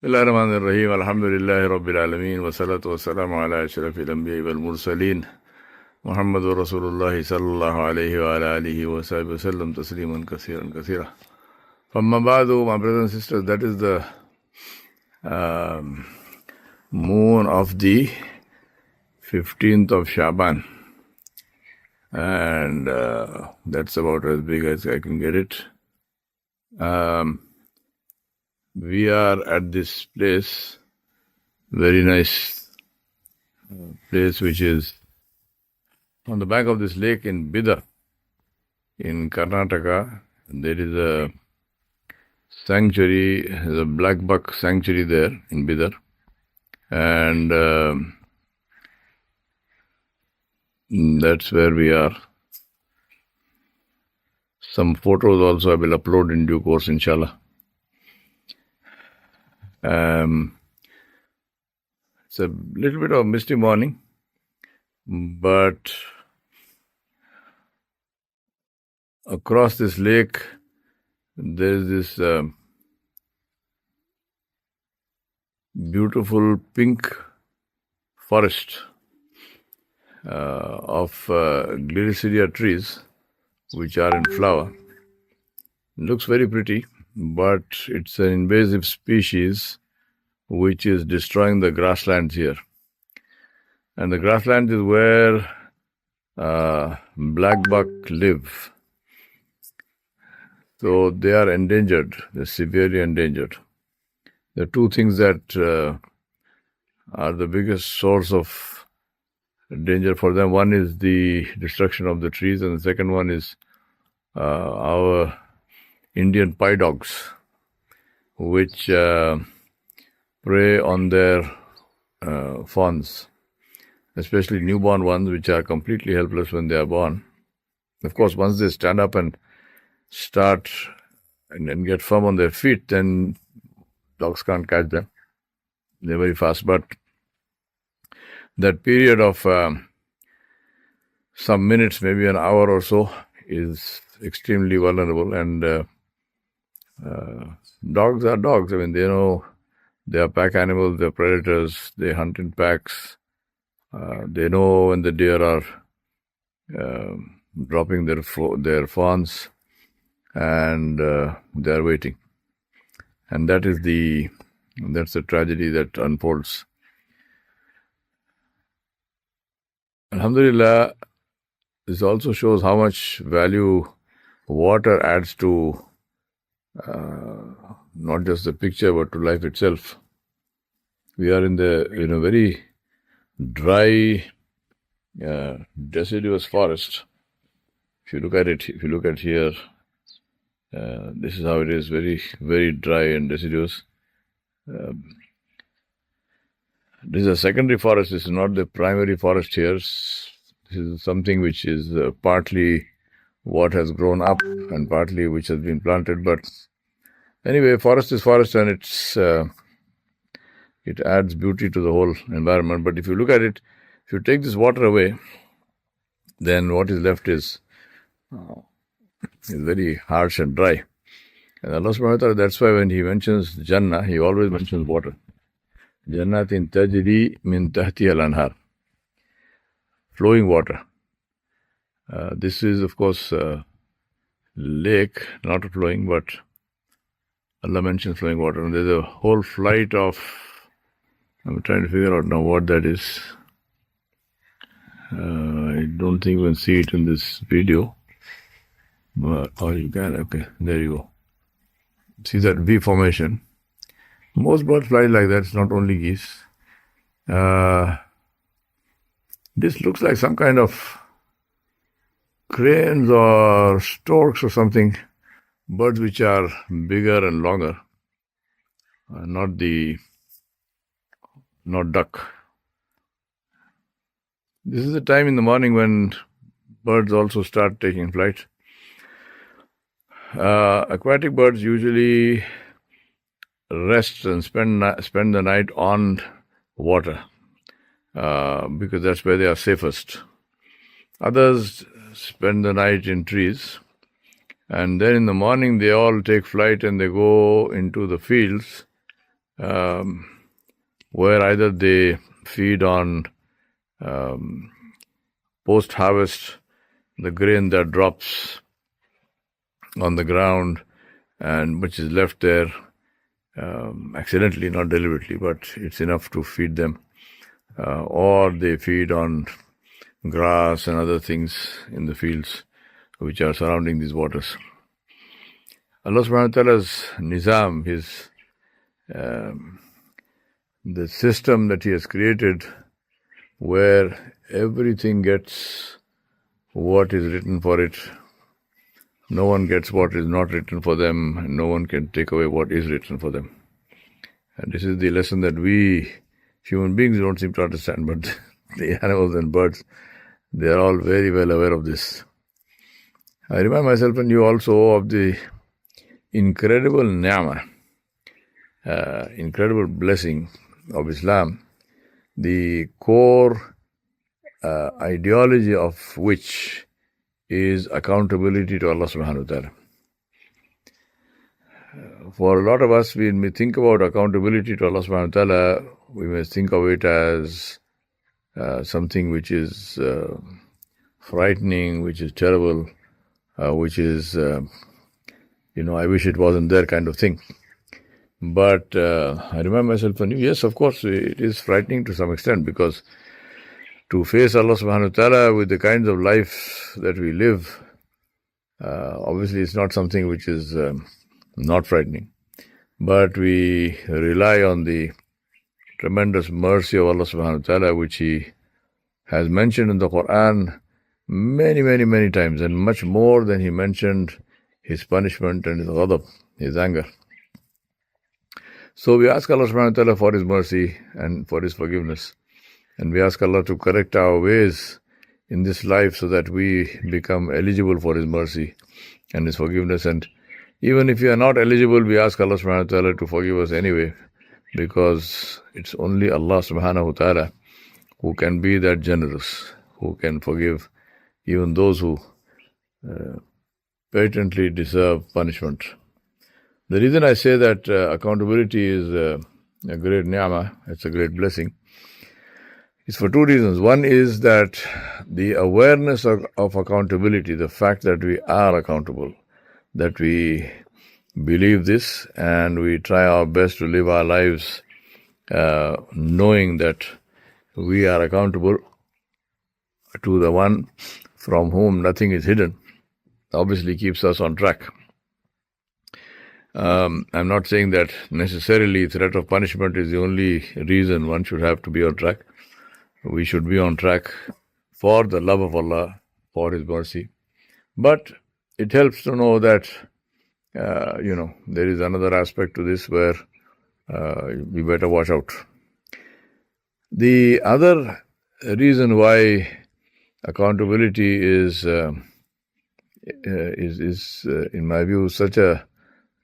Bismillahirrahmanirrahim. Alhamdulillahi Rabbil Alameen. Wassalatu wassalamu ala ashrafil anbiya wal mursaleen. Muhammadur Rasulullah sallallahu alayhi wa ala alihi wa sahbihi wasallam tasliman kathiran kathira. Amma ba'du, my brothers and sisters, that is the moon of the 15th of Shaban. And that's about as big as I can get it. We are at this place, very nice place, which is on the bank of this lake in Bidar, in Karnataka. There is a sanctuary, the black buck sanctuary there in Bidar. And that's where we are. Some photos also I will upload in due course, inshallah. It's a little bit of misty morning, but across this lake there is this beautiful pink forest of Gliricidia trees, which are in flower. It looks very pretty, but it's an invasive species which is destroying the grasslands here. And the grasslands is where black buck live. So they are endangered, they're severely endangered. There are two things that are the biggest source of danger for them. One is the destruction of the trees, and the second one is our Indian pie dogs, which prey on their fawns, especially newborn ones, which are completely helpless when they are born. Of course, once they stand up and start and get firm on their feet, then dogs can't catch them. They're very fast. But that period of some minutes, maybe an hour or so, is extremely vulnerable. And dogs are dogs. I mean, they know they are pack animals, they're predators, they hunt in packs. They know when the deer are dropping their fawns, and they are waiting. And that's the tragedy that unfolds. Alhamdulillah, this also shows how much value water adds to not just the picture, but to life itself. We are in a very dry, deciduous forest. If you look at it, here, this is how it is, very, very dry and deciduous. This is a secondary forest. This is not the primary forest here. This is something which is partly what has grown up and partly which has been planted. But anyway, forest is forest, and it adds beauty to the whole environment. But if you look at it, if you take this water away, then what is left is very harsh and dry. And Allah subhanahu wa ta'ala, that's why when He mentions Jannah, He always mentions water. Jannatin tajri min tahtiha al-anhar. Flowing water. This is, of course, lake, not flowing, but Allah mentions flowing water. And there's a whole flight of, I'm trying to figure out now what that is. I don't think you can see it in this video. But, you can, okay, there you go. See that V formation. Most birds fly like that, it's not only geese. This looks like some kind of cranes or storks or something. Birds which are bigger and longer. Not duck. This is the time in the morning when birds also start taking flight. Aquatic birds usually rest and spend the night on water because that's where they are safest. Others spend the night in trees, and then in the morning they all take flight and they go into the fields where either they feed on post-harvest, the grain that drops on the ground and which is left there accidentally, not deliberately, but it's enough to feed them. Or they feed on grass and other things in the fields which are surrounding these waters. Allah subhanahu wa ta'ala's nizam, the system that He has created, where everything gets what is written for it. No one gets what is not written for them, and no one can take away what is written for them. And this is the lesson that we human beings don't seem to understand, but the animals and birds, they are all very well aware of this. I remind myself and you also of the incredible ni'mah, incredible blessing of Islam, the core ideology of which is accountability to Allah subhanahu wa ta'ala. For a lot of us, when we think about accountability to Allah subhanahu wa ta'ala, we may think of it as something which is frightening, which is terrible, which is, I wish it wasn't there kind of thing. But I remind myself anew, yes, of course, it is frightening to some extent, because to face Allah subhanahu wa ta'ala with the kinds of life that we live, obviously it's not something which is not frightening. But we rely on the tremendous mercy of Allah subhanahu wa ta'ala, which He has mentioned in the Quran many, many, many times, and much more than He mentioned His punishment and His ghadab, His anger. So we ask Allah subhanahu wa ta'ala for His mercy and for His forgiveness. And we ask Allah to correct our ways in this life so that we become eligible for His mercy and His forgiveness. And even if we are not eligible, we ask Allah subhanahu wa ta'ala to forgive us anyway, because it's only Allah subhanahu wa ta'ala who can be that generous, who can forgive even those who patently deserve punishment. The reason I say that accountability is a great ni'mah, it's a great blessing, is for two reasons. One is that the awareness of accountability, the fact that we are accountable, that we believe this and we try our best to live our lives knowing that we are accountable to the one from whom nothing is hidden, obviously keeps us on track. I'm not saying that necessarily threat of punishment is the only reason one should have to be on track. We should be on track for the love of Allah, for His mercy. But it helps to know that, there is another aspect to this where we better watch out. The other reason why accountability is in my view, such a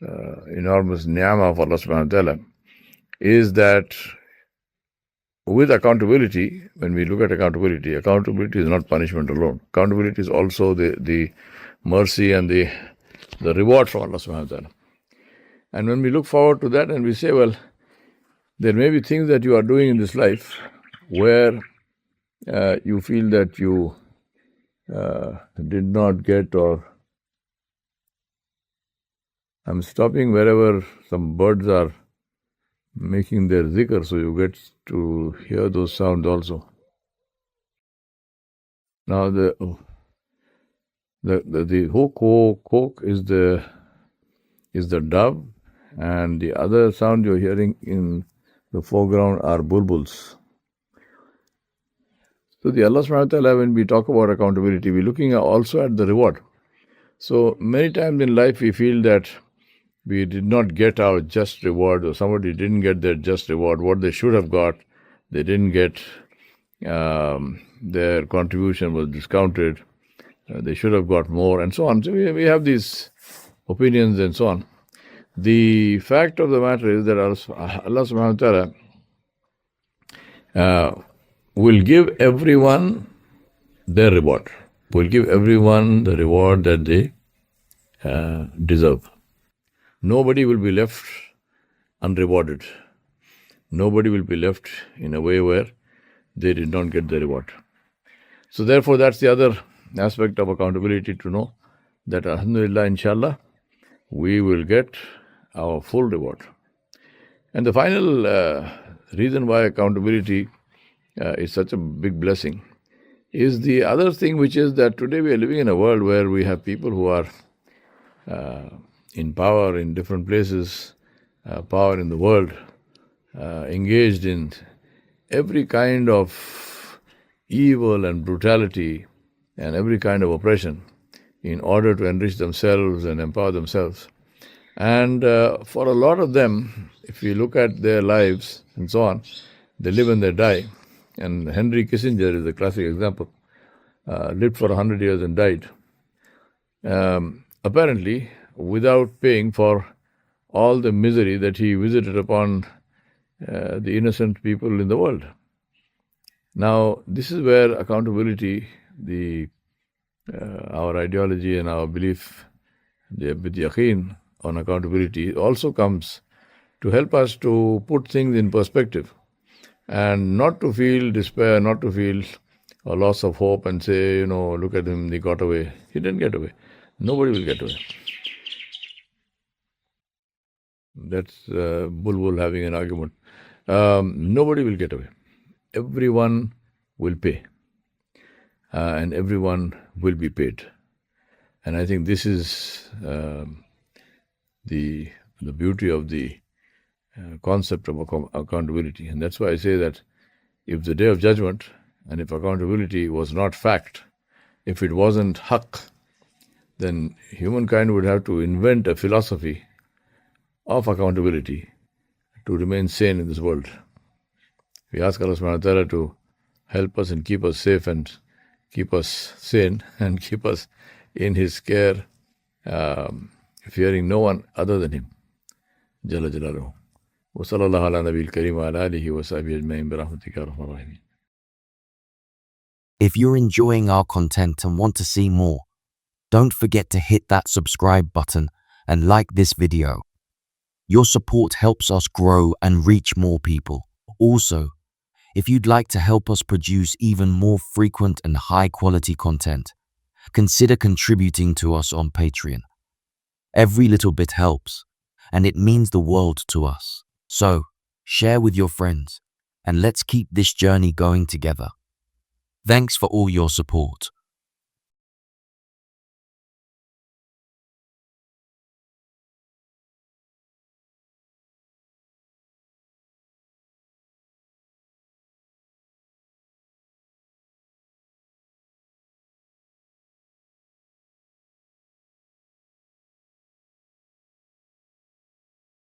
enormous ni'mah of Allah subhanahu wa ta'ala is that with accountability, when we look at accountability is not punishment alone. Accountability is also the mercy and the reward from Allah subhanahu wa ta'ala. And when we look forward to that and we say, well, there may be things that you are doing in this life where you feel that you did not get, or I'm stopping wherever some birds are making their zikr, so you get to hear those sounds also. Now the hawk is the dove, and the other sound you're hearing in the foreground are bulbuls. So the Allah subhanahu wa ta'ala, when we talk about accountability, we're looking also at the reward. So many times in life we feel that we did not get our just reward, or somebody didn't get their just reward, what they should have got, they didn't get, their contribution was discounted, they should have got more, and so on. So we have these opinions and so on. The fact of the matter is that Allah subhanahu wa ta'ala will give everyone their reward, will give everyone the reward that they deserve. Nobody will be left unrewarded. nobody will be left in a way where they did not get the reward. So therefore, that's the other aspect of accountability, to know that alhamdulillah, inshallah, we will get our full reward. And the final reason why accountability is such a big blessing is the other thing, which is that today we are living in a world where we have people who are in power in different places, power in the world, engaged in every kind of evil and brutality and every kind of oppression in order to enrich themselves and empower themselves. And for a lot of them, if you look at their lives and so on, they live and they die. And Henry Kissinger is a classic example. Lived for 100 years and died. Apparently, without paying for all the misery that he visited upon the innocent people in the world. Now, this is where accountability, our ideology and our belief, with yaqeen on accountability, also comes to help us to put things in perspective and not to feel despair, not to feel a loss of hope and say, look at him, he got away. He didn't get away. Nobody will get away. That's Bulbul having an argument. Nobody will get away. Everyone will pay. And everyone will be paid. And I think this is the beauty of the concept of accountability. And that's why I say that if the day of judgment, and if accountability was not fact, if it wasn't haqq, then humankind would have to invent a philosophy of accountability to remain sane in this world. We ask Allah subhanahu wa ta'ala to help us and keep us safe and keep us sane and keep us in His care, fearing no one other than Him. Jalla Jalaluhu. Wa sallallahu ala nabiyil kareem wa ala alihi wa sahbihi ajma'in bi rahmatika ya arhamar rahimin. If you're enjoying our content and want to see more, don't forget to hit that subscribe button and like this video. Your support helps us grow and reach more people. Also, if you'd like to help us produce even more frequent and high-quality content, consider contributing to us on Patreon. Every little bit helps, and it means the world to us. So, share with your friends, and let's keep this journey going together. Thanks for all your support.